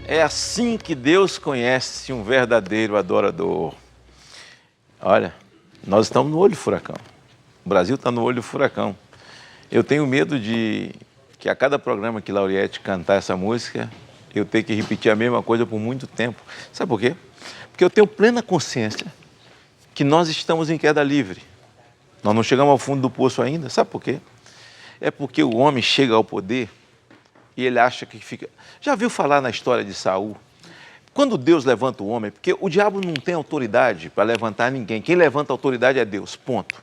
É assim que Deus conhece um verdadeiro adorador. Olha, nós estamos no olho do furacão. O Brasil está no olho do furacão. Eu tenho medo de que a cada programa que Lauriette cantar essa música, eu tenha que repetir a mesma coisa por muito tempo. Sabe por quê? Porque eu tenho plena consciência que nós estamos em queda livre. Nós não chegamos ao fundo do poço ainda. Sabe por quê? É porque o homem chega ao poder e ele acha que fica... Já viu falar na história de Saul? Quando Deus levanta o homem, porque o diabo não tem autoridade para levantar ninguém. Quem levanta a autoridade é Deus, ponto.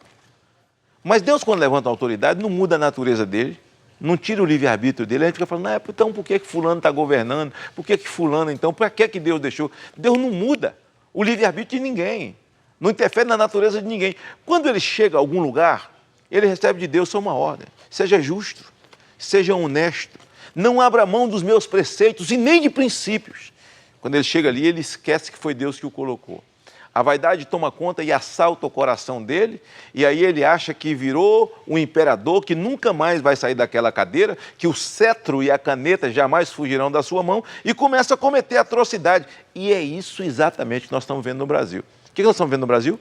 Mas Deus, quando levanta a autoridade, não muda a natureza dele, não tira o livre-arbítrio dele. A gente fica falando, não, então por que fulano está governando? Por que fulano, então? Por que Deus deixou? Deus não muda o livre-arbítrio de ninguém. Não interfere na natureza de ninguém. Quando ele chega a algum lugar, ele recebe de Deus só uma ordem. Seja justo, seja honesto. Não abra mão dos meus preceitos e nem de princípios. Quando ele chega ali, ele esquece que foi Deus que o colocou. A vaidade toma conta e assalta o coração dele, e aí ele acha que virou um imperador, que nunca mais vai sair daquela cadeira, que o cetro e a caneta jamais fugirão da sua mão, e começa a cometer atrocidade. E é isso exatamente que nós estamos vendo no Brasil. O que nós estamos vendo no Brasil?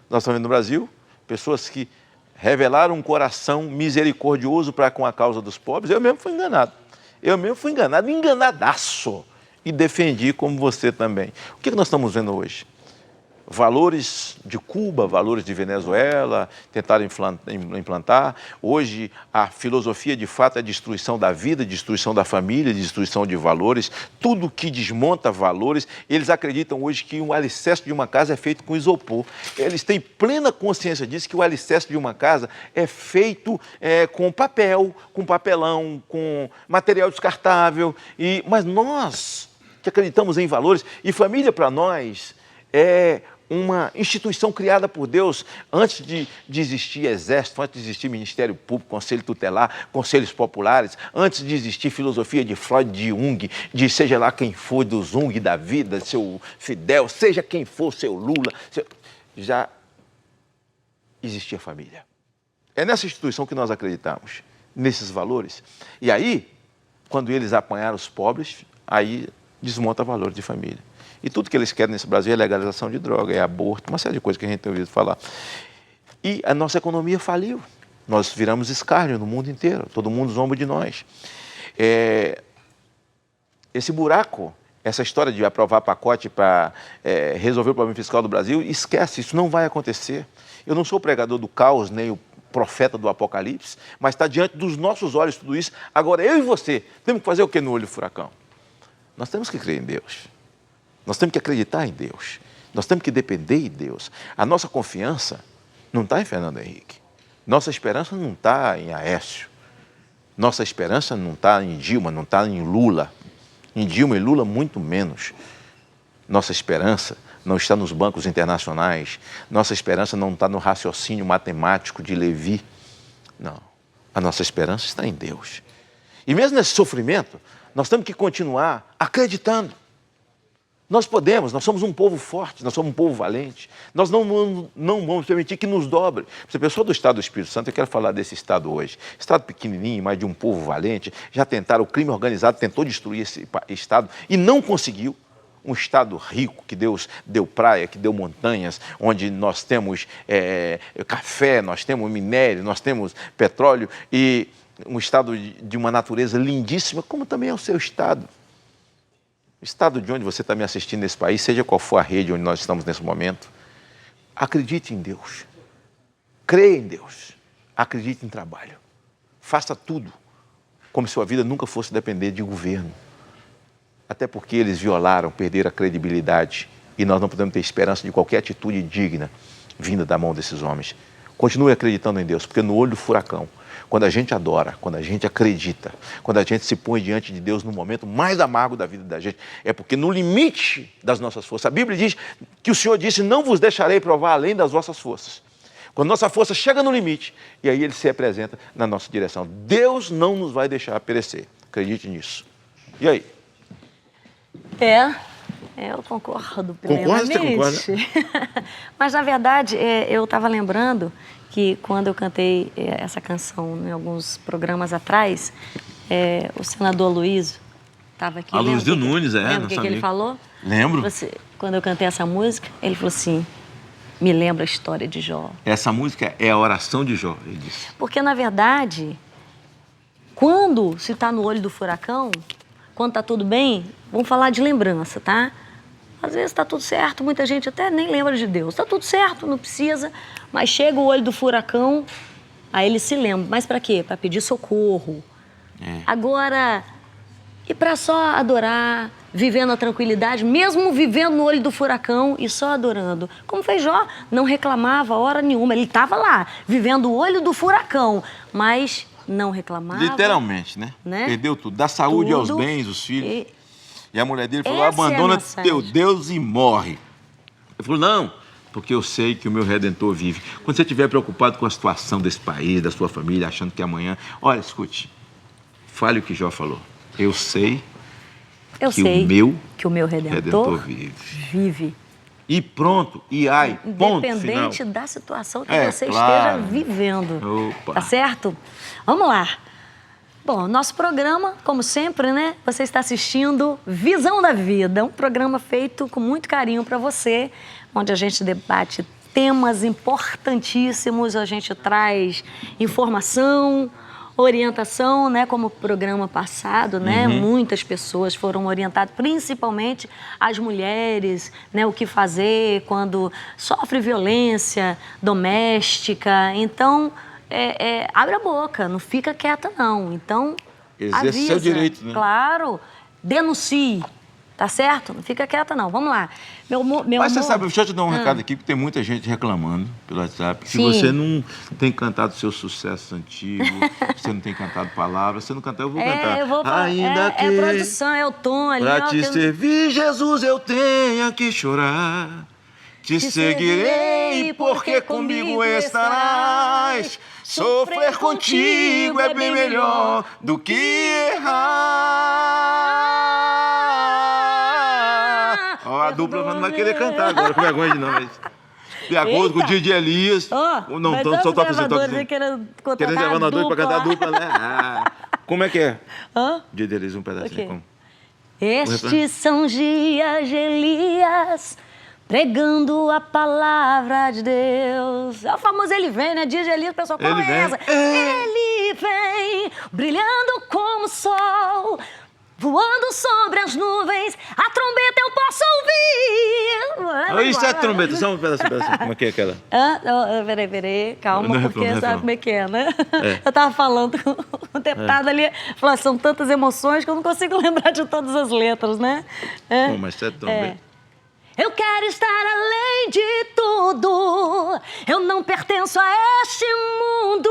Nós estamos vendo no Brasil pessoas que revelaram um coração misericordioso para com a causa dos pobres. Eu mesmo fui enganado. Enganadaço. E defendi como você também. O que nós estamos vendo hoje? Valores de Cuba, valores de Venezuela, tentaram implantar. Hoje, a filosofia, de fato, é a destruição da vida, destruição da família, destruição de valores. Tudo que desmonta valores, eles acreditam hoje que o alicerce de uma casa é feito com isopor. Eles têm plena consciência disso, que o alicerce de uma casa é feito com papel, com papelão, com material descartável. Mas nós, que acreditamos em valores, e família para nós é uma instituição criada por Deus antes de existir exército, antes de existir Ministério Público, Conselho Tutelar, Conselhos Populares, antes de existir filosofia de Freud, de Jung, de seja lá quem for, do Jung, da vida, seu Fidel, seja quem for, seu Lula, já existia família. É nessa instituição que nós acreditamos, nesses valores. E aí, quando eles apanharam os pobres, aí desmonta o valor de família. E tudo que eles querem nesse Brasil é legalização de droga, é aborto, uma série de coisas que a gente tem ouvido falar. E a nossa economia faliu. Nós viramos escárnio no mundo inteiro, todo mundo zomba de nós. Esse buraco, essa história de aprovar pacote para resolver o problema fiscal do Brasil, esquece, isso não vai acontecer. Eu não sou pregador do caos, nem o profeta do Apocalipse, mas está diante dos nossos olhos tudo isso. Agora, eu e você, temos que fazer o que no olho do furacão? Nós temos que crer em Deus. Nós temos que acreditar em Deus. Nós temos que depender de Deus. A nossa confiança não está em Fernando Henrique. Nossa esperança não está em Aécio. Nossa esperança não está em Dilma, não está em Lula. Em Dilma e Lula, muito menos. Nossa esperança não está nos bancos internacionais. Nossa esperança não está no raciocínio matemático de Levi. Não. A nossa esperança está em Deus. E mesmo nesse sofrimento, nós temos que continuar acreditando. Nós podemos, nós somos um povo forte, nós somos um povo valente. Nós não vamos permitir que nos dobre. Você pensou do Estado do Espírito Santo, eu quero falar desse Estado hoje. Estado pequenininho, mas de um povo valente. Já tentaram, o crime organizado tentou destruir esse Estado e não conseguiu. Um Estado rico, que Deus deu praia, que deu montanhas, onde nós temos café, nós temos minério, nós temos petróleo, e um Estado de uma natureza lindíssima, como também é o seu Estado. O estado de onde você está me assistindo nesse país, seja qual for a rede onde nós estamos nesse momento, acredite em Deus, creia em Deus, acredite em trabalho, faça tudo como se sua vida nunca fosse depender de governo, até porque eles violaram, perderam a credibilidade e nós não podemos ter esperança de qualquer atitude digna vinda da mão desses homens. Continue acreditando em Deus, porque no olho do furacão, quando a gente adora, quando a gente acredita, quando a gente se põe diante de Deus no momento mais amargo da vida da gente, é porque no limite das nossas forças, a Bíblia diz que o Senhor disse, não vos deixarei provar além das vossas forças. Quando nossa força chega no limite, e aí Ele se apresenta na nossa direção. Deus não nos vai deixar perecer, acredite nisso. E aí? Eu concordo plenamente. Concorda? Você concorda? Mas, na verdade, eu estava lembrando que quando eu cantei essa canção em alguns programas atrás, o senador Aloysio, estava aqui. A Luzio Lembra Nunes, lembra o nossa que ele amiga. falou? Lembro. Quando eu cantei essa música, ele falou assim, me lembra a história de Jó. Essa música é a oração de Jó, ele disse. Porque, na verdade, quando se está no olho do furacão, quando está tudo bem, vamos falar de lembrança, tá? Às vezes está tudo certo, muita gente até nem lembra de Deus. Está tudo certo, não precisa, mas chega o olho do furacão, aí ele se lembra. Mas para quê? Para pedir socorro. Agora, e para só adorar, vivendo a tranquilidade, mesmo vivendo no olho do furacão e só adorando. Como fez Jó, não reclamava hora nenhuma. Ele estava lá, vivendo o olho do furacão, mas não reclamava. Literalmente, né? Perdeu tudo. Da saúde aos bens, os filhos. E a mulher dele falou, abandona teu Deus e morre. Ele falou, não, porque eu sei que o meu Redentor vive. Quando você estiver preocupado com a situação desse país, da sua família, achando que amanhã... Olha, escute, fale o que Jó falou. Eu sei que o meu Redentor vive. E pronto, e ai, ponto final. Independente da situação que você esteja vivendo. Opa. Tá certo? Vamos lá. Bom, nosso programa, como sempre, né? Você está assistindo Visão da Vida, um programa feito com muito carinho para você, onde a gente debate temas importantíssimos, a gente traz informação, orientação, né? Como o programa passado, né? Muitas pessoas foram orientadas, principalmente as mulheres, né? O que fazer quando sofre violência doméstica. Então, abre a boca, não fica quieta, não. Então, exerce seu direito, né? Claro, denuncie, tá certo? Não fica quieta, não. Vamos lá. Mas você sabe, deixa eu te dar um recado aqui, porque tem muita gente reclamando pelo WhatsApp. Se Sim. você não tem cantado seus sucessos antigos, você não tem cantado palavras, você não cantar, eu vou cantar. Eu vou falar, ainda que é produção, é o tom ali. pra te servir, Jesus, eu tenha que chorar. Te seguirei, porque comigo estarás. Sofrer contigo é bem melhor do que errar. Ó, a dupla não vai querer cantar agora, com vergonha de nós. De acordo com o DJ Elias. Não, só tá apresentando. Querendo gravadores pra cantar a dupla, né? Como é que é? DJ Elias, um pedacinho. Como? Estes são dias de Elias, pregando a palavra de Deus. É o famoso Ele Vem, né? Diz Elias, o pessoal conhece. Ele vem, brilhando como o sol, voando sobre as nuvens, a trombeta eu posso ouvir. Isso é trombeta, só um pedacinho. Como é que é aquela? Peraí, calma, porque sabe como é que é, né? Eu tava falando com o deputado ali, falou, são tantas emoções que eu não consigo lembrar de todas as letras, né? Bom, mas isso é trombeta. Eu quero estar além de tudo, eu não pertenço a este mundo,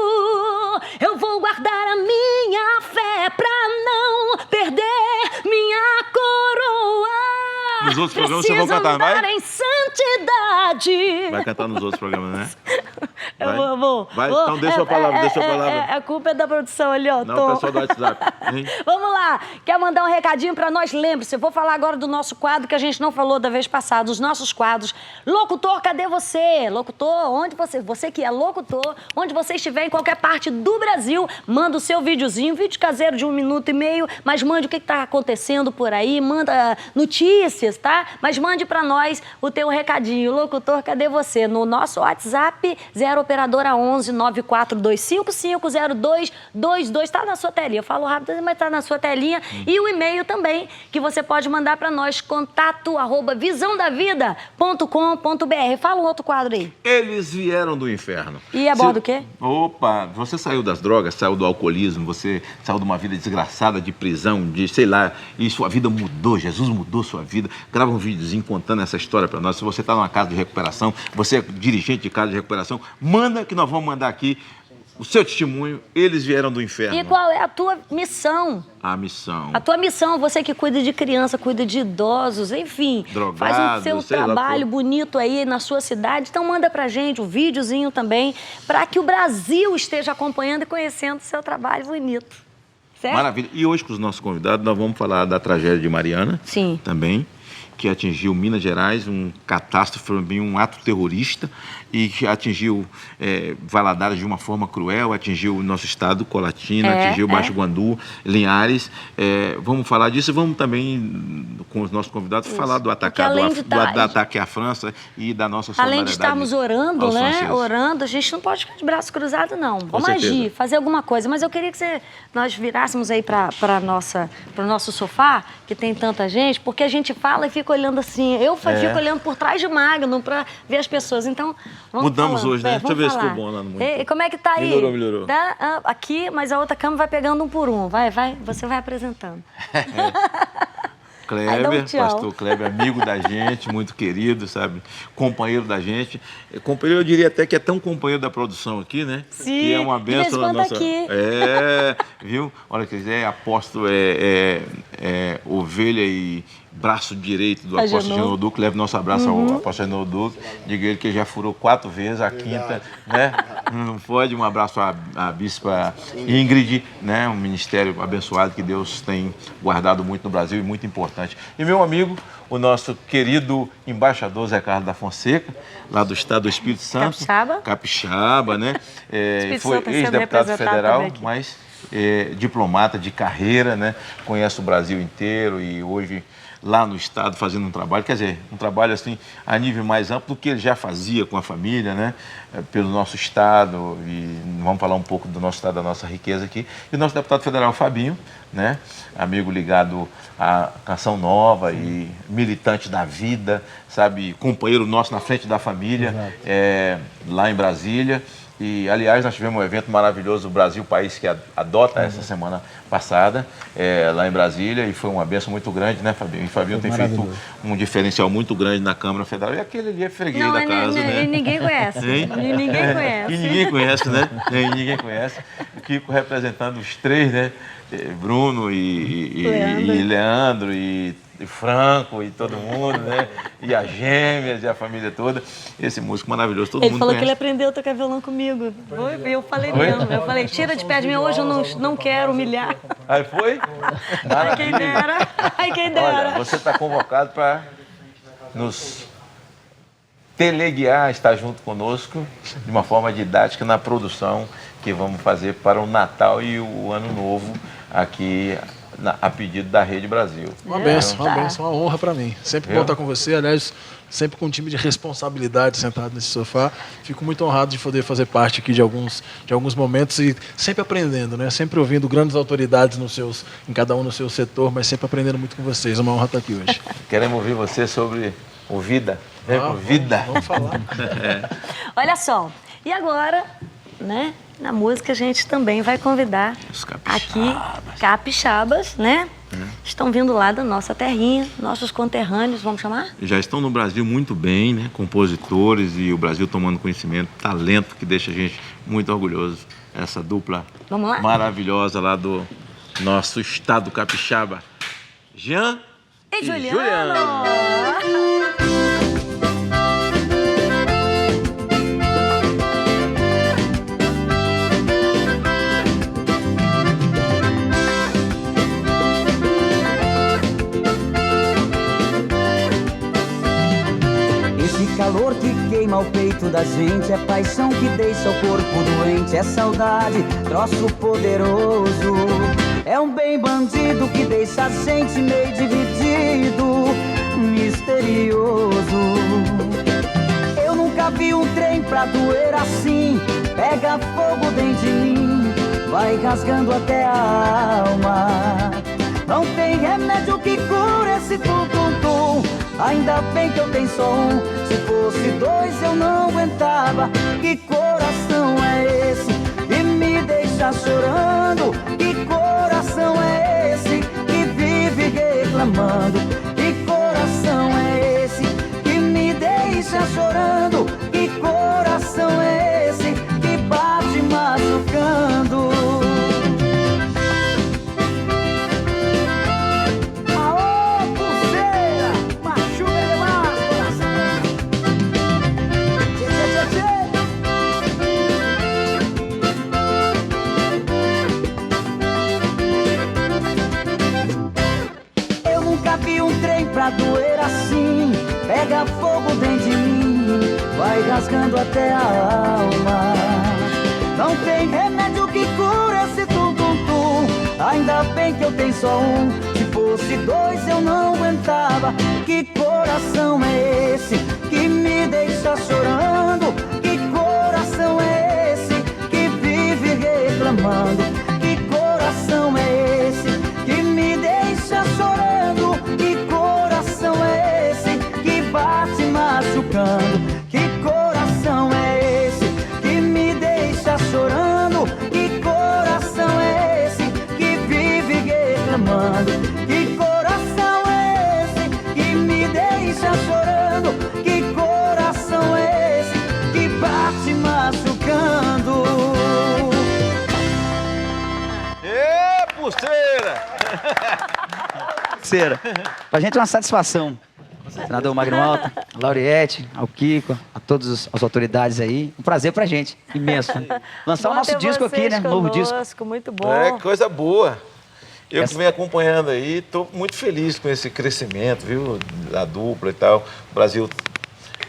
eu vou guardar a minha fé pra não perder minha coroa. Nos outros programas você vai cantar, vai? Em santidade. Vai cantar nos outros programas, né? Eu vou. Vai, então deixa a palavra, A culpa é da produção ali, ó. Não, o pessoal do WhatsApp. Vamos lá. Quer mandar um recadinho pra nós? Lembre-se, eu vou falar agora do nosso quadro que a gente não falou da vez passada, os nossos quadros. Locutor, cadê você? Locutor, onde você que é locutor, onde você estiver em qualquer parte do Brasil, manda o seu videozinho, vídeo caseiro de 1 minuto e meio, mas mande o que tá acontecendo por aí, manda notícias, tá? Mas mande pra nós o teu recadinho. Locutor, cadê você? No nosso WhatsApp, 0 operadora 11 942550222. Tá na sua telinha. Eu falo rápido, mas tá na sua telinha. E o e-mail também, que você pode mandar pra nós, contato@visãodavida.com.br. Fala um outro quadro aí. Eles vieram do inferno. E a bordo do quê? Opa, você saiu das drogas, saiu do alcoolismo, você saiu de uma vida desgraçada, de prisão, de sei lá, e sua vida mudou, Jesus mudou sua vida. Grava um videozinho contando essa história pra nós. Se você tá numa casa de recuperação, você é dirigente de casa de recuperação, manda que nós vamos mandar aqui o seu testemunho. Eles vieram do inferno. E qual é a tua missão? A missão. A tua missão, você que cuida de criança, cuida de idosos, enfim. Drogados, faz o seu trabalho bonito aí na sua cidade. Então manda pra gente um videozinho também, para que o Brasil esteja acompanhando e conhecendo o seu trabalho bonito. Certo? Maravilha. E hoje com os nossos convidados nós vamos falar da tragédia de Mariana. Sim. Também. que atingiu Minas Gerais, um catástrofe, também um ato terrorista, e que atingiu Valadares de uma forma cruel, atingiu o nosso estado, Colatina, atingiu Baixo Guandu, Linhares. Vamos falar disso e vamos também, com os nossos convidados, falar do ataque à França e da nossa solidariedade. Além de estarmos orando, né? Franceses. Orando, a gente não pode ficar de braço cruzado, não. Vamos agir, fazer alguma coisa. Mas eu queria que nós virássemos aí para o nosso sofá, que tem tanta gente, porque a gente fala e fica olhando assim. Eu fico olhando por trás de Magnum para ver as pessoas. Então, mudamos falando. Hoje, né? Deixa eu ver se ficou bom lá no monitor. E como é que tá aí? Melhorou. Tá aqui, mas a outra câmera vai pegando um por um. Vai, você vai apresentando. Kleber, pastor Kleber, amigo da gente, muito querido, sabe? Companheiro da gente. Companheiro, eu diria até que é tão companheiro da produção aqui, né? Sim, que é uma bênção na nossa. Aqui. Viu? Olha, quer dizer, apóstolo ovelha e braço direito do apóstolo Genô Duque. Leve nosso abraço ao apóstolo Genô Duque. Diga ele que já furou 4 vezes, a quinta, né? Não pode. Um abraço à bispa Ingrid, né? Um ministério abençoado que Deus tem guardado muito no Brasil e muito importante. E meu amigo, o nosso querido embaixador Zé Carlos da Fonseca, lá do estado do Espírito Santo. Capixaba, né? Foi ex-deputado federal, mas diplomata de carreira, né? Conhece o Brasil inteiro e hoje lá no estado fazendo um trabalho, quer dizer, um trabalho assim a nível mais amplo do que ele já fazia com a família, né? Pelo nosso estado, e vamos falar um pouco do nosso estado, da nossa riqueza aqui. E o nosso deputado federal Fabinho, né? Amigo ligado à Canção Nova e militante da vida, sabe? Companheiro nosso na frente da família, lá em Brasília. E, aliás, nós tivemos um evento maravilhoso, o Brasil, país que adota essa semana passada, lá em Brasília, e foi uma bênção muito grande, né, Fabinho? E Fabinho tem feito um diferencial muito grande na Câmara Federal, e aquele ali é freguês da casa, né? E ninguém conhece. E ninguém conhece. E ninguém conhece, né? E ninguém conhece. O Kiko representando os 3, né? Bruno e Leandro e Franco e todo mundo, né? E as gêmeas e a família toda. Esse músico maravilhoso, todo mundo conhece. Ele falou que ele aprendeu a tocar violão comigo. Eu falei mesmo. Eu falei, tira de perto de mim, hoje eu não quero humilhar. Aí foi? Ai, quem dera. Ai, quem dera. Olha, você está convocado para nos teleguiar, estar junto conosco de uma forma didática na produção que vamos fazer para o Natal e o Ano Novo aqui a pedido da Rede Brasil. Uma benção, uma honra para mim. Sempre bom estar com você, aliás, sempre com um time de responsabilidade sentado nesse sofá. Fico muito honrado de poder fazer parte aqui de alguns momentos e sempre aprendendo, né? Sempre ouvindo grandes autoridades em cada um no seu setor, mas sempre aprendendo muito com vocês. Uma honra estar aqui hoje. Queremos ouvir você sobre o Vida. Vida. Vamos falar. Olha só, e agora, né? Na música a gente também vai convidar aqui capixabas, né? Estão vindo lá da nossa terrinha, nossos conterrâneos, vamos chamar? Já estão no Brasil muito bem, né? Compositores, e o Brasil tomando conhecimento, talento que deixa a gente muito orgulhoso. Essa dupla maravilhosa lá do nosso estado capixaba. Jean e Juliano. Calor que queima o peito da gente, é paixão que deixa o corpo doente, é saudade, troço poderoso. É um bem bandido que deixa a gente meio dividido, misterioso. Eu nunca vi um trem pra doer assim, pega fogo dentro de mim, vai rasgando até a alma. Não tem remédio que cure esse tum-tum-tum, ainda bem que eu tenho só um. Se fosse 2 eu não aguentava. Que coração é esse que me deixa chorando? Que coração é esse que vive reclamando? Que coração é esse que me deixa chorando? Que coração é esse que bate machucando? que um trem pra doer assim pega fogo dentro de mim, vai rasgando até a alma. Não tem remédio que cure esse tum-tum-tum, ainda bem que eu tenho só um. Se fosse dois eu não aguentava. Que coração é esse que me deixa chorando? Que coração é esse que vive reclamando? Que coração é esse que me deixa chorando? Que coração é esse que bate machucando? Que coração é esse que me deixa chorando? Que coração é esse que vive reclamando? Que coração é esse que me deixa chorando? Que coração é esse que bate machucando? Ê, pulseira! Cera, pra gente é uma satisfação. Senador Magno Malta, Lauriette, ao Kiko, a todas as autoridades aí. Um prazer pra gente, imenso. Lançar o nosso disco aqui, né? Novo disco. Muito bom. É, coisa boa. Eu que venho acompanhando aí, estou muito feliz com esse crescimento, viu? Da dupla e tal. O Brasil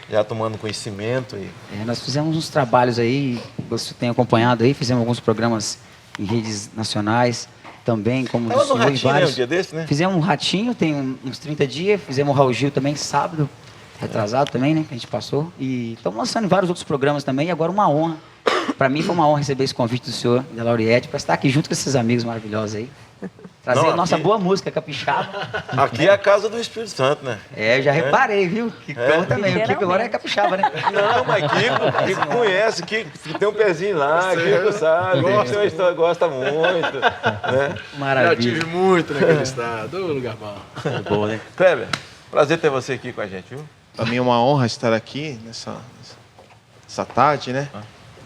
já tomando conhecimento. Nós fizemos uns trabalhos aí, você tem acompanhado aí, fizemos alguns programas em redes nacionais também, como Tava do no senhor, Ratinho, né, um dia desse, né? Fizemos um Ratinho, tem uns 30 dias, fizemos o Raul Gil também, sábado, retrasado também, né, que a gente passou. E estamos lançando vários outros programas também, e agora uma honra. Para mim foi uma honra receber esse convite do senhor, da Lauriette, para estar aqui junto com esses amigos maravilhosos aí. Trazer Não, a nossa aqui- boa música, capixaba. Aqui é a casa do Espírito Santo, né? Eu já reparei, viu? Kiko também, o Kiko agora é capixaba, né? Não, mas Kiko conhece, Kiko tem um pezinho lá, Kiko sabe, tem uma história, gosta muito, né? Já Maravilha. tive muito naquele estado. Ô, lugar bom. Bom, né? Kleber, prazer ter você aqui com a gente, viu? Para mim é uma honra estar aqui nessa tarde, né?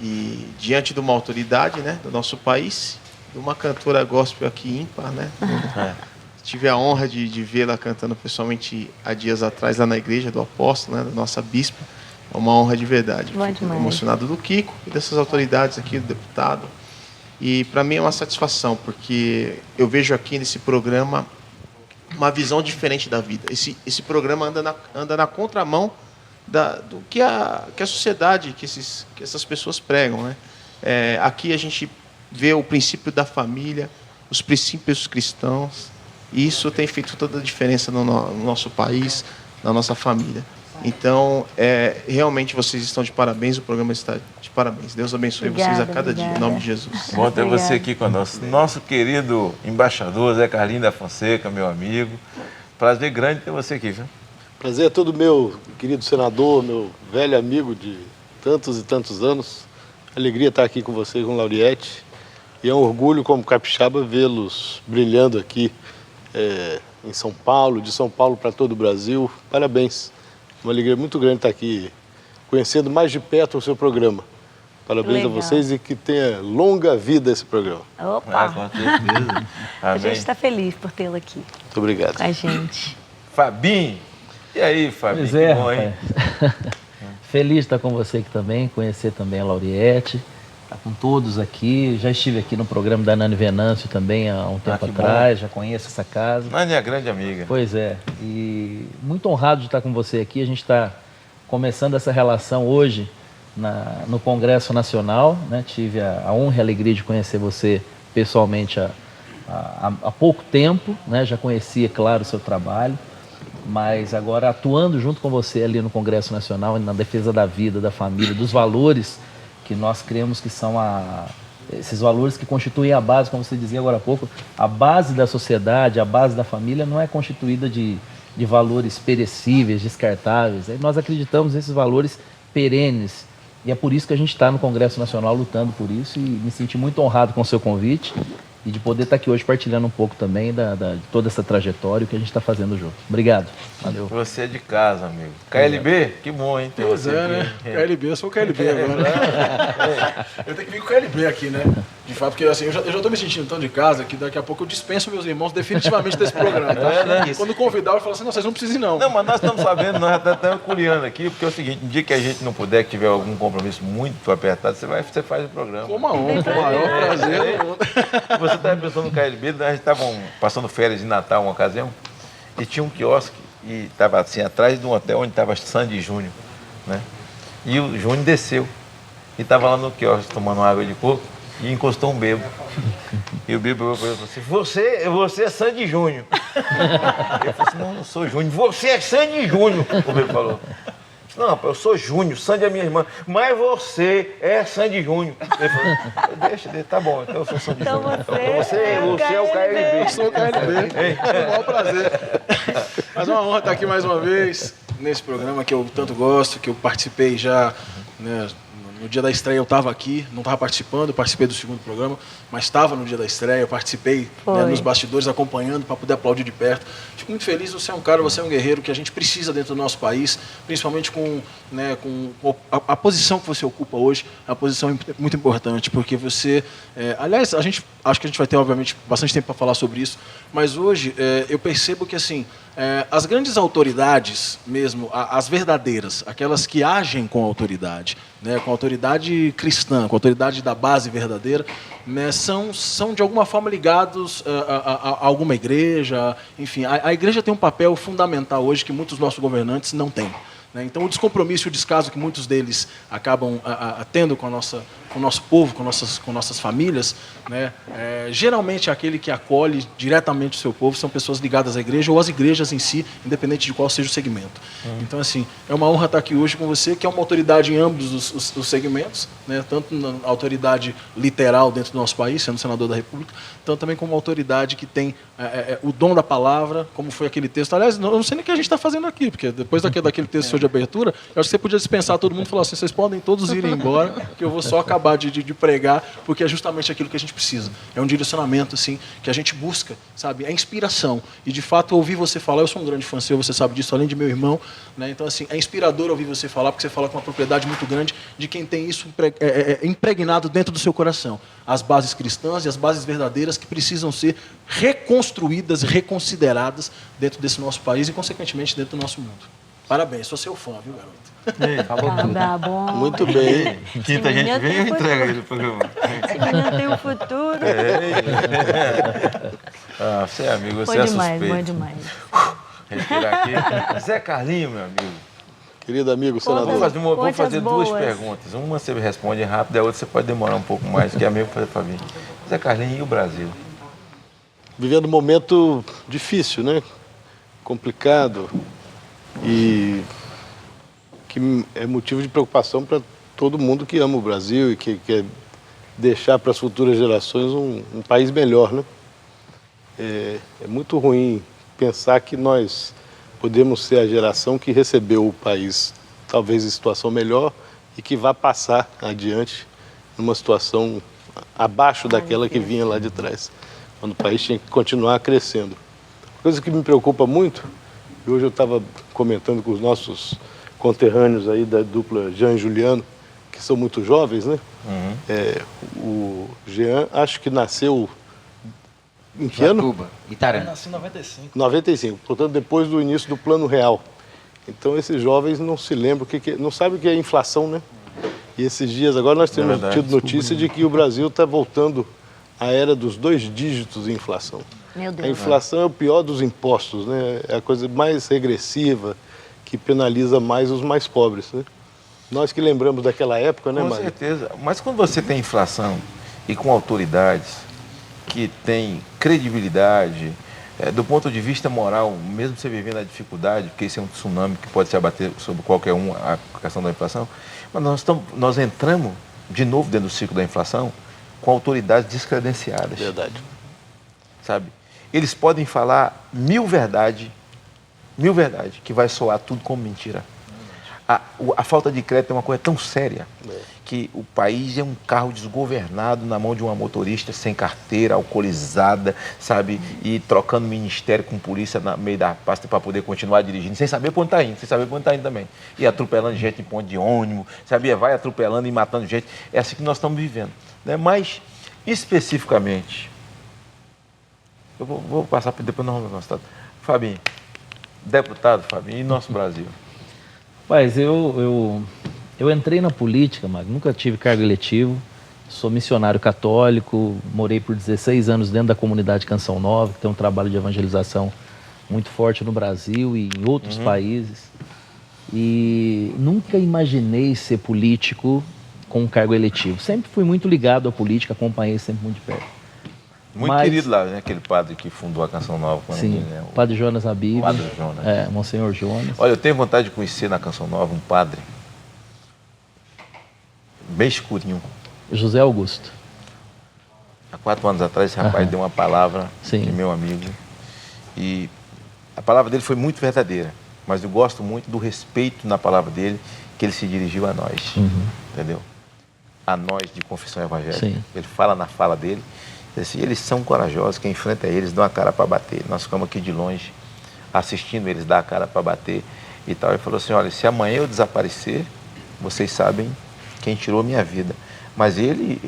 E diante de uma autoridade, né, do nosso país, de uma cantora gospel aqui ímpar, né? Tive a honra de vê-la cantando pessoalmente há dias atrás lá na igreja do apóstolo, né, da nossa bispa. É uma honra de verdade. Bom Fico demais. emocionado do Kiko e dessas autoridades aqui, do deputado. E para mim é uma satisfação, porque eu vejo aqui nesse programa uma visão diferente da vida. Esse programa anda na contramão do que a sociedade, que essas pessoas pregam, né? Aqui a gente vê o princípio da família, os princípios cristãos, e isso tem feito toda a diferença no nosso país, na nossa família. Então, realmente vocês estão de parabéns, o programa está de parabéns. Deus abençoe vocês a cada dia, em nome de Jesus. Bom ter Obrigada. você aqui conosco. Nosso querido embaixador Zé Carlinhos da Fonseca, meu amigo. Prazer grande ter você aqui, viu? Prazer é todo meu, querido senador, meu velho amigo de tantos e tantos anos. Alegria estar aqui com você, com Lauriette. E é um orgulho, como capixaba, vê-los brilhando aqui em São Paulo, de São Paulo para todo o Brasil. Parabéns. Uma alegria muito grande estar aqui, conhecendo mais de perto o seu programa. Parabéns Legal. a vocês e que tenha longa vida esse programa. Opa, Com certeza. a Amém. gente está feliz por tê-lo aqui Muito obrigado. com a gente. Fabinho. E aí, Fabinho? Pois é, que bom, hein? rapaz. Feliz de estar com você aqui também, conhecer também a Lauriette, estar com todos aqui. Já estive aqui no programa da Nani Venâncio também há um tempo que atrás, já conheço essa casa. Nani é grande amiga. Pois é, e muito honrado de estar com você aqui. A gente está começando essa relação hoje no Congresso Nacional, né? Tive a honra e a alegria de conhecer você pessoalmente há pouco tempo, né? Já conhecia, claro, o seu trabalho, mas agora atuando junto com você ali no Congresso Nacional, na defesa da vida, da família, dos valores que nós cremos que são esses valores que constituem a base, como você dizia agora há pouco, a base da sociedade, a base da família não é constituída de valores perecíveis, descartáveis. Nós acreditamos nesses valores perenes e é por isso que a gente está no Congresso Nacional lutando por isso e me senti muito honrado com o seu convite e de poder estar aqui hoje partilhando um pouco também de toda essa trajetória e o que a gente está fazendo junto. Obrigado. Valeu. Você é de casa, amigo. KLB? Que bom, hein? ter Pois você é, aqui. né? KLB, eu sou o KLB agora. Eu tenho que vir com o KLB aqui, né? De fato, porque assim, eu já tô me sentindo tão de casa que daqui a pouco eu dispenso meus irmãos definitivamente desse programa, tá? Quando convidar, eu falo assim, não, vocês não precisam ir, não. Não, mas nós estamos sabendo, nós já estamos curiando aqui, porque é o seguinte, no dia que a gente não puder, que tiver algum compromisso muito apertado, você faz o programa. Com uma honra, com o maior prazer do mundo. Você estava pensando no KLB, nós estávamos passando férias de Natal uma ocasião, E tinha um quiosque e estava assim, atrás de um hotel onde estava Sandy Júnior, né? E o Júnior desceu e estava lá no quiosque tomando água de coco e encostou um bêbado. E o bêbado falou assim, você é Sandy Júnior. Ele falou assim, não sou Júnior. Você é Sandy Júnior, o bêbado falou. Não, eu sou Júnior, Sandy é minha irmã, mas você é Sandy Júnior. Ele falou, deixa, tá bom, então eu sou Sandy Então Júnior. você É o KLB. Eu sou o KLB. É um maior prazer. Mas é uma honra estar aqui mais uma vez, nesse programa que eu tanto gosto, que eu participei já, né, no dia da estreia eu estava aqui, não estava participando, eu participei do segundo programa, mas estava no dia da estreia, eu participei, né, nos bastidores acompanhando para poder aplaudir de perto. Fico muito feliz, você é um cara, você é um guerreiro que a gente precisa dentro do nosso país, principalmente com a posição que você ocupa hoje, é uma posição muito importante, porque você, aliás, acho que a gente vai ter, obviamente, bastante tempo para falar sobre isso, mas hoje eu percebo que, assim, as grandes autoridades mesmo, as verdadeiras, aquelas que agem com autoridade, né, com autoridade cristã, com autoridade da base verdadeira, né, são de alguma forma ligados a alguma igreja, enfim, a igreja tem um papel fundamental hoje que muitos nossos governantes não têm. Né? Então, o descompromisso e o descaso que muitos deles acabam tendo com o nosso povo, com nossas famílias, né? Geralmente aquele que acolhe diretamente o seu povo são pessoas ligadas à igreja ou às igrejas em si, independente de qual seja o segmento. Então, assim, é uma honra estar aqui hoje com você, que é uma autoridade em ambos os segmentos, né? Tanto na autoridade literal dentro do nosso país, sendo senador da República, tanto também como uma autoridade que tem o dom da palavra, como foi aquele texto. Aliás, eu não sei nem o que a gente está fazendo aqui, porque depois daquele texto de abertura, eu acho que você podia dispensar todo mundo e falar assim, vocês podem todos irem embora, que eu vou só acabar de pregar, porque é justamente aquilo que a gente precisa. É um direcionamento, assim, que a gente busca, sabe? É inspiração. E, de fato, ouvir você falar, eu sou um grande fã seu, você sabe disso, além de meu irmão, né? Então, assim, é inspirador ouvir você falar, porque você fala com uma propriedade muito grande de quem tem isso impregnado dentro do seu coração. As bases cristãs e as bases verdadeiras que precisam ser reconstruídas, reconsideradas dentro desse nosso país e, consequentemente, dentro do nosso mundo. Parabéns, sou seu fã, viu, garoto? Falou tudo. Tá bom. Muito bem. Quinta gente vem e entrega ele no programa. Esse menino tem um futuro. Você é amigo, você Bom é demais, suspeito. bom demais. Respirar aqui. Zé Carlinho, meu amigo. Querido amigo Vou senador. fazer duas boas. perguntas. Uma você responde rápido, a outra você pode demorar um pouco mais, que é amigo fazer para mim. Zé Carlinho e o Brasil? Vivendo um momento difícil, né? Complicado e que é motivo de preocupação para todo mundo que ama o Brasil e que quer deixar para as futuras gerações um país melhor, né? É muito ruim pensar que nós podemos ser a geração que recebeu o país talvez em situação melhor e que vai passar adiante numa situação abaixo daquela que vinha lá de trás, quando o país tinha que continuar crescendo. Coisa que me preocupa muito, e hoje eu estava comentando com os nossos conterrâneos aí da dupla Jean e Juliano, que são muito jovens, né? O Jean, acho que nasceu em que ano? Itarã. Eu nasci em 95. 95, portanto depois do início do Plano Real. Então esses jovens não se lembram, não sabem o que é inflação, né? E esses dias agora nós temos tido notícia de que o Brasil está voltando à era dos 2 dígitos em inflação. Meu Deus. A inflação é o pior dos impostos, né? É a coisa mais regressiva, que penaliza mais os mais pobres, né? Nós que lembramos daquela época, né, Com Mário? certeza. Mas quando você tem inflação e com autoridades que têm credibilidade, do ponto de vista moral, mesmo você vivendo a dificuldade, porque isso é um tsunami que pode se abater sobre qualquer um, a questão da inflação, mas nós entramos de novo dentro do ciclo da inflação com autoridades descredenciadas. Verdade. Sabe? Eles podem falar mil verdades, que vai soar tudo como mentira. A falta de crédito é uma coisa tão séria que o país é um carro desgovernado na mão de uma motorista sem carteira, alcoolizada, sabe? E trocando ministério com polícia no meio da pasta para poder continuar dirigindo, sem saber para onde está indo, sem saber para onde está indo também. E atropelando gente em ponto de ônibus, sabia? Vai atropelando e matando gente. É assim que nós estamos vivendo. Né? Mas, especificamente, eu vou passar para depois nós vamos mostrar. Fabinho, deputado Fabinho, e nosso Brasil? Mas eu entrei na política, Magno, nunca tive cargo eletivo, sou missionário católico, morei por 16 anos dentro da comunidade Canção Nova, que tem um trabalho de evangelização muito forte no Brasil e em outros países. E nunca imaginei ser político com um cargo eletivo. Sempre fui muito ligado à política, acompanhei sempre muito de perto. Muito querido lá, né? Aquele padre que fundou a Canção Nova. Sim, o Padre Jonas Habib. Padre Jonas. Monsenhor Jonas. Olha, eu tenho vontade de conhecer na Canção Nova um padre bem escurinho. José Augusto. Há 4 anos atrás, esse rapaz deu uma palavra de meu amigo. E a palavra dele foi muito verdadeira. Mas eu gosto muito do respeito na palavra dele, que ele se dirigiu a nós. Entendeu? A nós de confissão evangélica. Sim. Ele fala na fala dele. Assim, eles são corajosos, quem enfrenta eles dá a cara para bater. Nós ficamos aqui de longe, assistindo eles dar a cara para bater e tal. Ele falou assim, olha, se amanhã eu desaparecer, vocês sabem quem tirou minha vida. Mas ele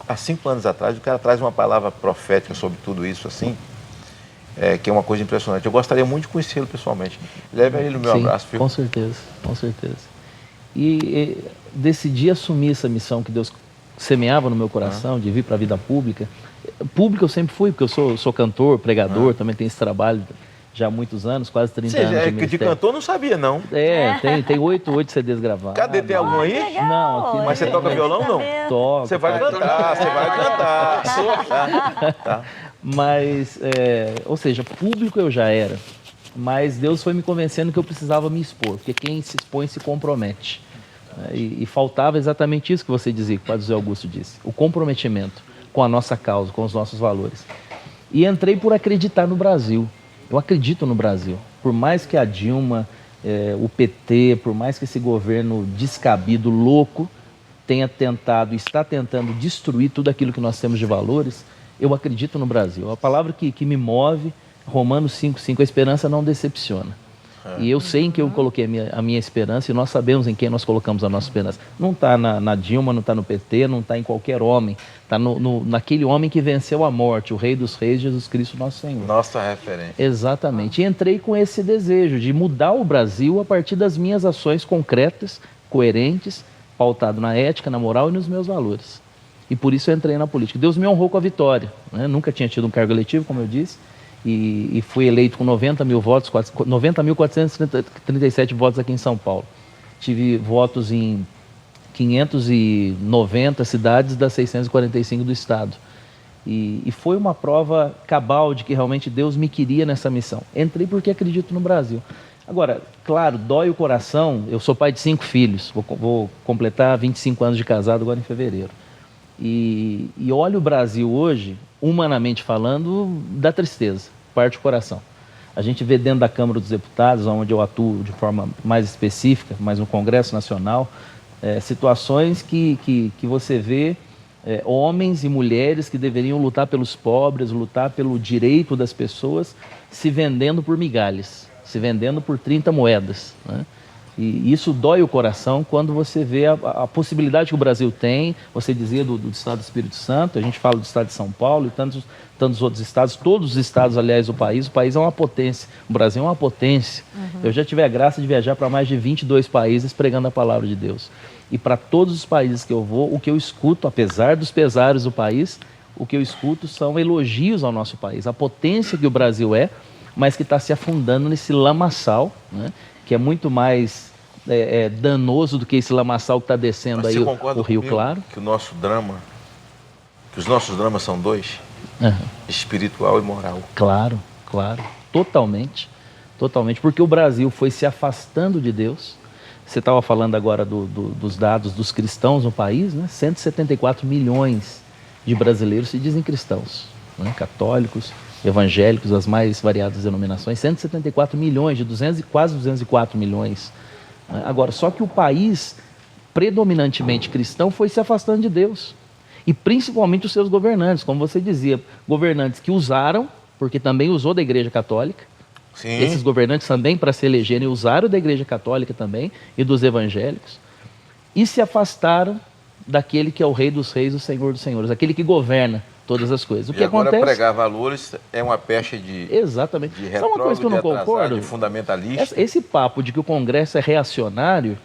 há 5 anos atrás, o cara traz uma palavra profética sobre tudo isso, assim, que é uma coisa impressionante. Eu gostaria muito de conhecê-lo pessoalmente. Leve a ele o meu abraço, filho. Com certeza, com certeza. E decidi assumir essa missão que Deus semeava no meu coração, de vir para a vida pública. Pública eu sempre fui, porque eu sou cantor, pregador, também tenho esse trabalho já há muitos anos, quase 30 anos de ministério. De cantor não sabia, não. Tem 8 CDs gravados. Cadê? Tem algum aí? Não, aqui não. Mas você toca violão, não? Toco. Você vai cantar, você vai cantar. Tá. Mas, ou seja, público eu já era, mas Deus foi me convencendo que eu precisava me expor, porque quem se expõe se compromete. E faltava exatamente isso que você dizia, que o Padre José Augusto disse, o comprometimento com a nossa causa, com os nossos valores. E entrei por acreditar no Brasil. Eu acredito no Brasil. Por mais que a Dilma, o PT, por mais que esse governo descabido, louco, tenha tentado, está tentando destruir tudo aquilo que nós temos de valores, eu acredito no Brasil. A palavra que me move, Romanos 5,5, a esperança não decepciona. E eu sei em quem eu coloquei a minha esperança e nós sabemos em quem nós colocamos a nossa esperança. Não está na Dilma, não está no PT, não está em qualquer homem. Está naquele homem que venceu a morte, o Rei dos Reis, Jesus Cristo, nosso Senhor. Nossa referência. Exatamente. E entrei com esse desejo de mudar o Brasil a partir das minhas ações concretas, coerentes, pautado na ética, na moral e nos meus valores. E por isso eu entrei na política. Deus me honrou com a vitória, né? Nunca tinha tido um cargo eletivo, como eu disse. E fui eleito com 90 mil votos, 90.437 votos aqui em São Paulo. Tive votos em 590 cidades das 645 do estado. E foi uma prova cabal de que realmente Deus me queria nessa missão. Entrei porque acredito no Brasil. Agora, claro, dói o coração. Eu sou pai de 5 filhos, vou completar 25 anos de casado agora em fevereiro. E olho o Brasil hoje, humanamente falando, dá tristeza. Parte do coração. A gente vê dentro da Câmara dos Deputados, onde eu atuo de forma mais específica, mas no Congresso Nacional, situações que você vê homens e mulheres que deveriam lutar pelos pobres, lutar pelo direito das pessoas, se vendendo por migalhas, se vendendo por 30 moedas, né? E isso dói o coração quando você vê a possibilidade que o Brasil tem. Você dizia do estado do Espírito Santo, a gente fala do estado de São Paulo e tantos outros estados, todos os estados, aliás, o país é uma potência, o Brasil é uma potência. Eu já tive a graça de viajar para mais de 22 países pregando a palavra de Deus. E para todos os países que eu vou, o que eu escuto, apesar dos pesares do país, o que eu escuto são elogios ao nosso país, a potência que o Brasil é, mas que está se afundando nesse lamaçal, né? Que é muito mais danoso do que esse lamaçal que está descendo aí o Rio Claro. Que os nossos dramas são 2, espiritual e moral. Claro, totalmente, porque o Brasil foi se afastando de Deus. Você estava falando agora dos dados dos cristãos no país, né? 174 milhões de brasileiros se dizem cristãos, né? Católicos, evangélicos, as mais variadas denominações, 174 milhões, quase 204 milhões. Agora, só que o país, predominantemente cristão, foi se afastando de Deus. E principalmente os seus governantes, como você dizia, governantes que usaram, porque também usou da Igreja Católica. Sim. Esses governantes também, para se elegerem, usaram da Igreja Católica também e dos evangélicos. E se afastaram daquele que é o Rei dos Reis, o Senhor dos Senhores, aquele que governa todas as coisas. O que agora acontece? Pregar valores é uma pecha de exatamente. De retrógrado, uma coisa que eu não concordo, de fundamentalista. Esse papo de que o Congresso é reacionário,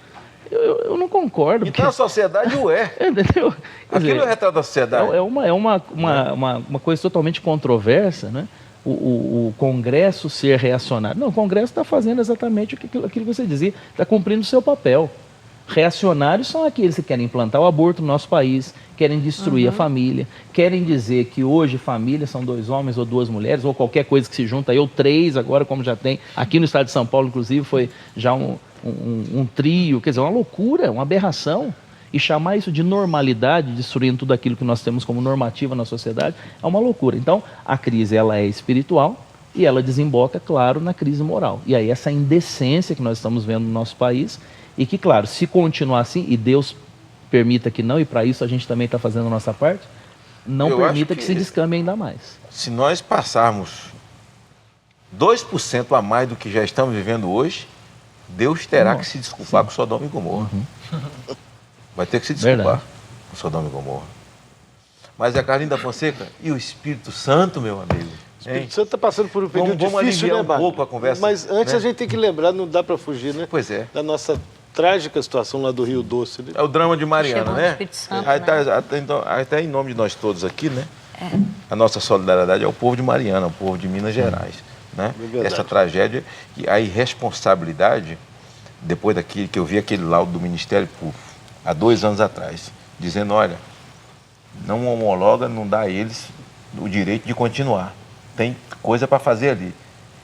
eu não concordo. Então a sociedade o é. Entendeu? Aquilo é o retrato da sociedade. É uma coisa totalmente controversa, né? o Congresso ser reacionário. Não, o Congresso está fazendo exatamente aquilo que você dizia, está cumprindo o seu papel. Reacionários são aqueles que querem implantar o aborto no nosso país, querem destruir a família, querem dizer que hoje família são 2 homens ou 2 mulheres, ou qualquer coisa que se junta aí, ou 3 agora, como já tem. Aqui no estado de São Paulo, inclusive, foi já um trio, quer dizer, uma loucura, uma aberração. E chamar isso de normalidade, destruindo tudo aquilo que nós temos como normativa na sociedade, é uma loucura. Então, a crise ela é espiritual e ela desemboca, claro, na crise moral. E aí essa indecência que nós estamos vendo no nosso país, e que, claro, se continuar assim, e Deus permita que não, e para isso a gente também está fazendo a nossa parte, não permita que se descambe ainda mais. Se nós passarmos 2% a mais do que já estamos vivendo hoje, Deus terá que se desculpar com Sodoma e Gomorra. Vai ter que se desculpar com Sodoma e Gomorra. Mas a Carlinda Fonseca e o Espírito Santo, meu amigo. O Espírito Santo está passando por um período Vamos difícil, aliviar né, Marcos? pouco a conversa. Mas antes né? a gente tem que lembrar, não dá para fugir, né? Pois é. Da nossa trágica situação lá do Rio Doce. Né? É o drama de Mariana, Chegou no né? Espírito Santo, Aí né? então, até em nome de nós todos aqui, né? A nossa solidariedade ao povo de Mariana, ao povo de Minas Gerais. Né? verdade. Essa tragédia e a irresponsabilidade, depois daquilo que eu vi aquele laudo do Ministério Público, há 2 anos atrás, dizendo, olha, não homologa, não dá a eles o direito de continuar. Tem coisa para fazer ali.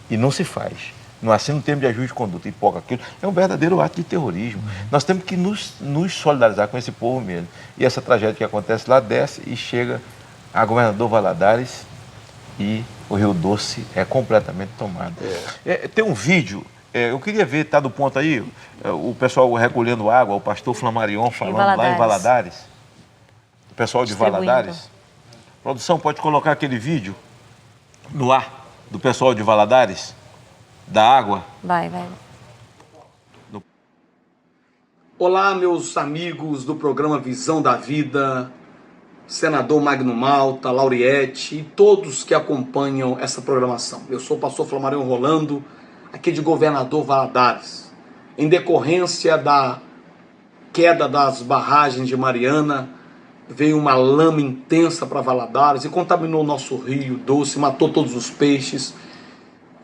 E não se faz. Não assina um termo de ajuste de conduta, hipoca aquilo. É um verdadeiro ato de terrorismo. Nós temos que nos solidarizar com esse povo mesmo. E essa tragédia que acontece lá desce e chega a Governador Valadares e o Rio Doce é completamente tomado. Tem um vídeo, eu queria ver, está do ponto aí, o pessoal recolhendo água, o pastor Flamarion falando lá em Valadares. O pessoal de Valadares. Produção, pode colocar aquele vídeo no ar do pessoal de Valadares, da água? Vai. Olá, meus amigos do programa Visão da Vida, senador Magno Malta, Lauriette e todos que acompanham essa programação. Eu sou o pastor Flamarion Rolando, aqui de Governador Valadares. Em decorrência da queda das barragens de Mariana, veio uma lama intensa para Valadares e contaminou o nosso rio Doce, matou todos os peixes.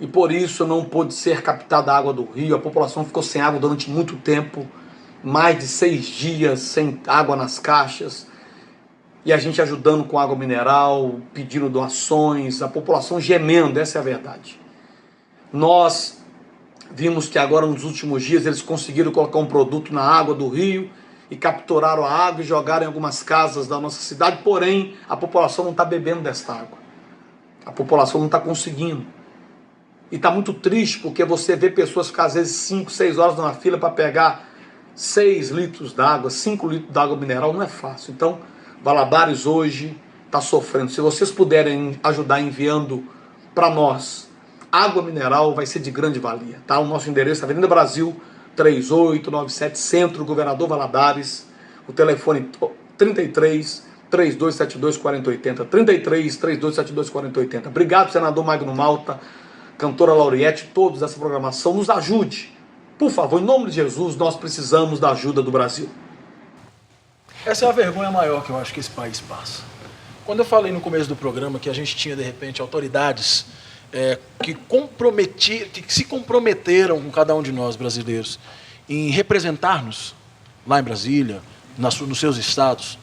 E por isso não pôde ser captada a água do rio. A população ficou sem água durante muito tempo, mais de 6 dias sem água nas caixas. E a gente ajudando com água mineral, pedindo doações, a população gemendo, essa é a verdade. Nós vimos que agora nos últimos dias eles conseguiram colocar um produto na água do rio e capturaram a água e jogaram em algumas casas da nossa cidade, porém a população não está bebendo desta água. A população não está conseguindo. E está muito triste porque você vê pessoas ficar às vezes 5, 6 horas numa fila para pegar 6 litros d'água, 5 litros d'água mineral, não é fácil. Então, Valadares hoje está sofrendo. Se vocês puderem ajudar enviando para nós água mineral, vai ser de grande valia. Tá? O nosso endereço é Avenida Brasil, 3897, Centro, Governador Valadares. O telefone 33 3272 4080. 33 3272 4080. Obrigado, senador Magno Malta, cantora Lauriette, todos dessa programação. Nos ajude. Por favor, em nome de Jesus, nós precisamos da ajuda do Brasil. Essa é a vergonha maior que eu acho que esse país passa. Quando eu falei no começo do programa que a gente tinha, de repente, autoridades que se comprometeram com cada um de nós, brasileiros, em representar-nos lá em Brasília, nos seus estados,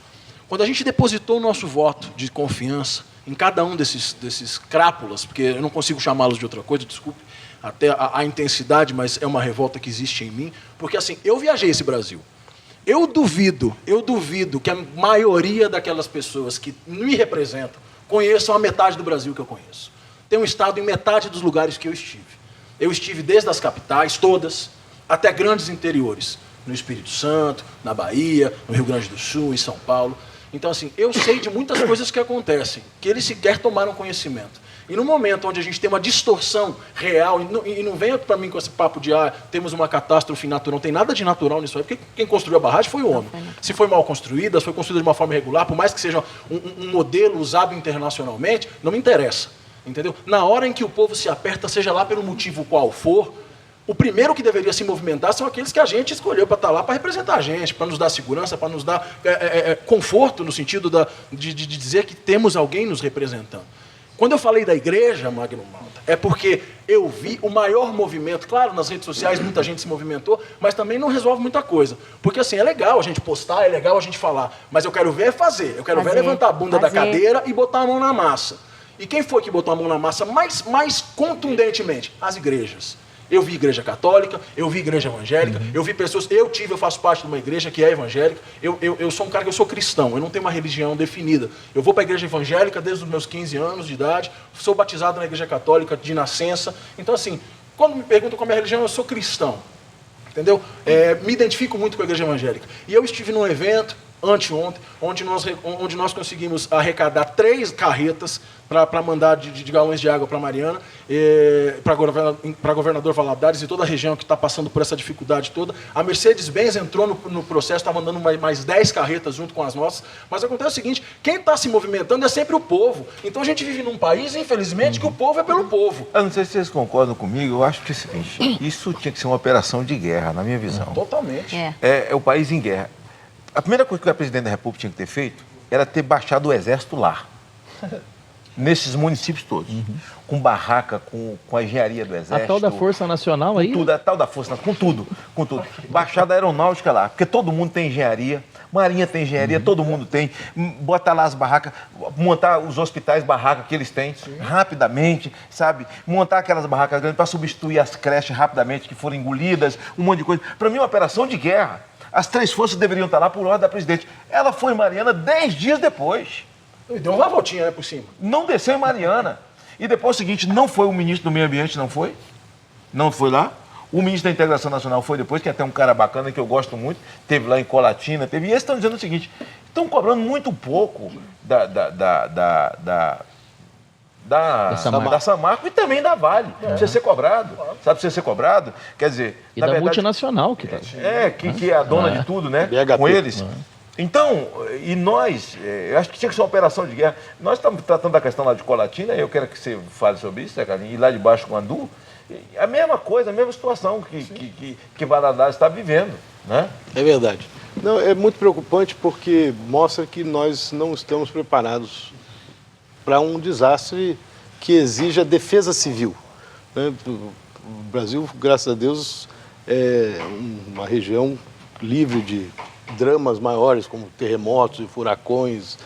quando a gente depositou o nosso voto de confiança em cada um desses crápulas, porque eu não consigo chamá-los de outra coisa, desculpe, até a intensidade, mas é uma revolta que existe em mim, porque assim, eu viajei esse Brasil. Eu duvido que a maioria daquelas pessoas que me representam conheçam a metade do Brasil que eu conheço. Tenho estado em metade dos lugares que eu estive. Eu estive desde as capitais, todas, até grandes interiores, no Espírito Santo, na Bahia, no Rio Grande do Sul, em São Paulo. Então, assim, eu sei de muitas coisas que acontecem, que eles sequer tomaram conhecimento. E no momento onde a gente tem uma distorção real, e não venha para mim com esse papo de temos uma catástrofe natural, não tem nada de natural nisso aí, porque quem construiu a barragem foi o homem. Se foi mal construída, se foi construída de uma forma irregular, por mais que seja um modelo usado internacionalmente, não me interessa. Entendeu? Na hora em que o povo se aperta, seja lá pelo motivo qual for, o primeiro que deveria se movimentar são aqueles que a gente escolheu para estar lá, para representar a gente, para nos dar segurança, para nos dar conforto, no sentido de dizer que temos alguém nos representando. Quando eu falei da igreja, Magno Malta, é porque eu vi o maior movimento. Claro, nas redes sociais muita gente se movimentou, mas também não resolve muita coisa. Porque assim, é legal a gente postar, é legal a gente falar, mas eu quero ver é fazer. Eu quero ver levantar a bunda da cadeira e botar a mão na massa. E quem foi que botou a mão na massa mais contundentemente? As igrejas. Eu vi igreja católica, eu vi igreja evangélica, eu vi pessoas... Eu faço parte de uma igreja que é evangélica. Eu sou um cara que eu sou cristão, eu não tenho uma religião definida. Eu vou para a igreja evangélica desde os meus 15 anos de idade, sou batizado na igreja católica de nascença. Então, assim, quando me perguntam qual é a minha religião, eu sou cristão. Entendeu? Me identifico muito com a igreja evangélica. E eu estive num evento, anteontem, onde nós conseguimos arrecadar 3 carretas para mandar de galões de água para Mariana, para governador Valadares e toda a região que está passando por essa dificuldade toda. A Mercedes-Benz entrou no processo, está mandando mais 10 carretas junto com as nossas. Mas acontece o seguinte, quem está se movimentando é sempre o povo. Então a gente vive num país, infelizmente, que o povo é pelo povo. Eu não sei se vocês concordam comigo, eu acho que é o seguinte, isso tinha que ser uma operação de guerra, na minha visão. Totalmente. É o país em guerra. A primeira coisa que o presidente da República tinha que ter feito era ter baixado o exército lá. Nesses municípios todos. Com barraca, com a engenharia do exército. A tal da Força Nacional aí? Tudo, a tal da Força Nacional, com tudo. Baixada aeronáutica lá, porque todo mundo tem engenharia, Marinha tem engenharia, todo mundo tem. Bota lá as barracas, montar os hospitais, barracas que eles têm, rapidamente, sabe? Montar aquelas barracas grandes para substituir as creches rapidamente, que foram engolidas, um monte de coisa. Para mim é uma operação de guerra. As 3 forças deveriam estar lá por ordem da presidente. Ela foi em Mariana 10 dias depois. E deu uma voltinha, né, por cima. Não desceu em Mariana. E depois o seguinte, não foi o ministro do Meio Ambiente, não foi? Não foi lá. O ministro da Integração Nacional foi depois, que é até um cara bacana, que eu gosto muito. Teve lá em Colatina, teve. E eles estão dizendo o seguinte, estão cobrando muito pouco da Samarco e também da Vale. Precisa ser cobrado. Sabe, precisa ser cobrado. Quer dizer... E da verdade, multinacional que tá. Que é a dona de tudo, né? BHP. Com eles. Então, e nós, eu acho que tinha que ser uma operação de guerra. Nós estamos tratando da questão lá de Colatina, eu quero que você fale sobre isso, e lá de baixo com Andu, a mesma coisa, a mesma situação que Valadares está vivendo, né? É verdade. Não, é muito preocupante porque mostra que nós não estamos preparados para um desastre que exija defesa civil, né? O Brasil, graças a Deus, é uma região livre de dramas maiores, como terremotos e furacões.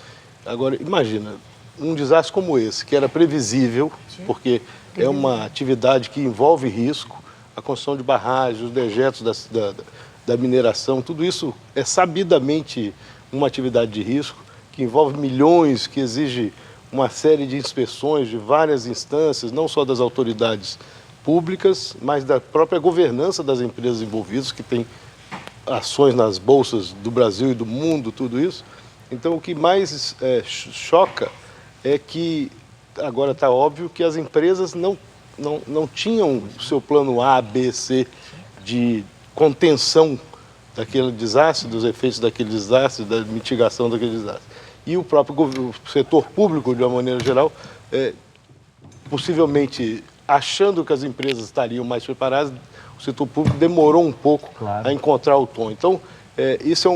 Agora, imagina, um desastre como esse, que era previsível, porque é uma atividade que envolve risco, a construção de barragens, os dejetos da mineração, tudo isso é sabidamente uma atividade de risco, que envolve milhões, que exige uma série de inspeções de várias instâncias, não só das autoridades públicas, mas da própria governança das empresas envolvidas, que tem ações nas bolsas do Brasil e do mundo, tudo isso. Então, o que mais choca é que, agora está óbvio, que as empresas não tinham o seu plano A, B, C de contenção daquele desastre, dos efeitos daquele desastre, da mitigação daquele desastre. E o próprio setor público, de uma maneira geral, possivelmente achando que as empresas estariam mais preparadas, o setor público demorou um pouco a encontrar o tom. Então, isso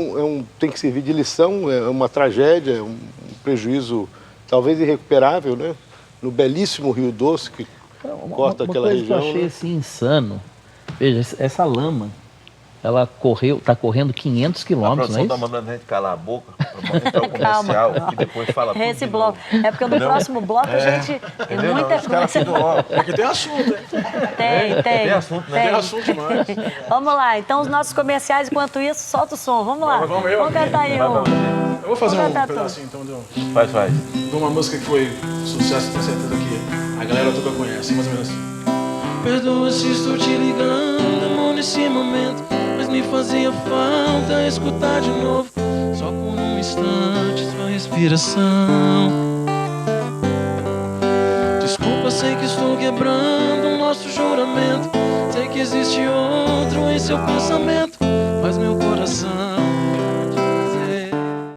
tem que servir de lição, é uma tragédia, é um prejuízo talvez irrecuperável, né? No belíssimo Rio Doce, que corta aquela região. Uma coisa que eu achei assim, insano, veja, essa lama, ela está correndo 500 quilômetros, não é isso? A produção está mandando a gente calar a boca para entrar o comercial, que depois fala tudo. Esse bloco. É porque no próximo bloco a gente... Entendeu? Muita Os caras ficam, ó, Porque tem assunto, hein? Tem. Tem assunto, né? Tem assunto demais. Vamos lá, então os nossos comerciais, enquanto isso, solta o som. Vamos lá. Vamos cantar aí um. Eu vou fazer Vamos um cantar pedacinho, então, Faz. de uma música que foi sucesso, tenho certeza que a galera toda conhece, mais ou menos assim. Perdoa se estou te ligando, amor, nesse momento, mas me fazia falta escutar de novo, só por um instante, sua respiração. Desculpa, sei que estou quebrando o nosso juramento, sei que existe outro em seu pensamento, mas meu coração